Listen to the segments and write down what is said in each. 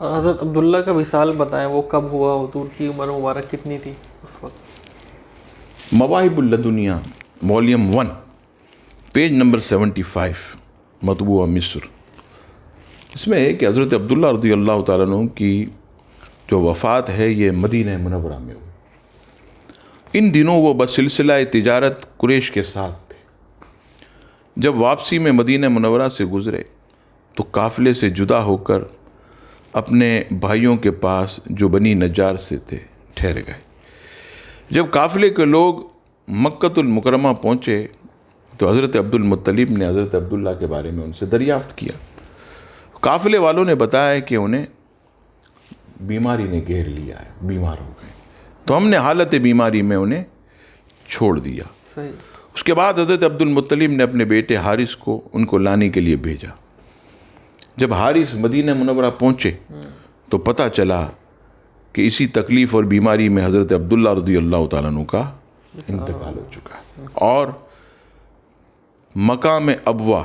حضرت عبداللہ کا وصال بتائیں، وہ کب ہوا، حضور کی عمر مبارک کتنی تھی اس وقت؟ مواہب اللدنیہ والیوم 1 پیج نمبر 75 مطبوعہ مصر. اس میں ہے کہ حضرت عبداللہ رضی اللہ تعالیٰ عنہ کی جو وفات ہے یہ مدینہ منورہ میں ہوئی. ان دنوں وہ بسلسلہ تجارت قریش کے ساتھ تھے. جب واپسی میں مدینہ منورہ سے گزرے تو قافلے سے جدا ہو کر اپنے بھائیوں کے پاس جو بنی نجار سے تھے ٹھہر گئے. جب قافلے کے لوگ مکۃ المکرمہ پہنچے تو حضرت عبد المطلب نے حضرت عبداللہ کے بارے میں ان سے دریافت کیا. قافلے والوں نے بتایا کہ انہیں بیماری نے گھیر لیا ہے، بیمار ہو گئے، تو ہم نے حالت بیماری میں انہیں چھوڑ دیا. صحیح. اس کے بعد حضرت عبد المطلب نے اپنے بیٹے حارث کو ان کو لانے کے لیے بھیجا. جب حارث مدینہ منورہ پہنچے تو پتہ چلا کہ اسی تکلیف اور بیماری میں حضرت عبداللہ رضی اللہ تعالیٰ عنہ کا انتقال ہو چکا ہے، اور مقام ابوا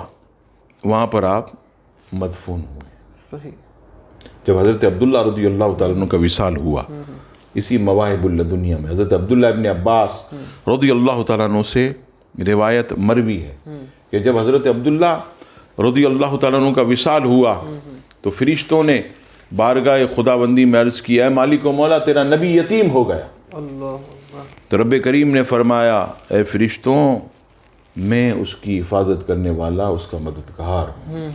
وہاں پر آپ مدفون ہوئے. صحیح. جب حضرت عبداللہ رضی اللہ تعالیٰ عنہ کا وصال ہوا اسی مواہب اللدنیہ میں حضرت عبداللہ ابن عباس رضی اللہ تعالیٰ عنہ سے روایت مروی ہے کہ جب حضرت عبداللہ رضی اللہ تعالیٰ عنہ کا وصال ہوا تو فرشتوں نے بارگاہ خداوندی میں عرض کیا، اے مالک و مولا تیرا نبی یتیم ہو گیا. اللہ اکبر. تو رب کریم نے فرمایا، اے فرشتوں میں اس کی حفاظت کرنے والا، اس کا مددگار ہوں.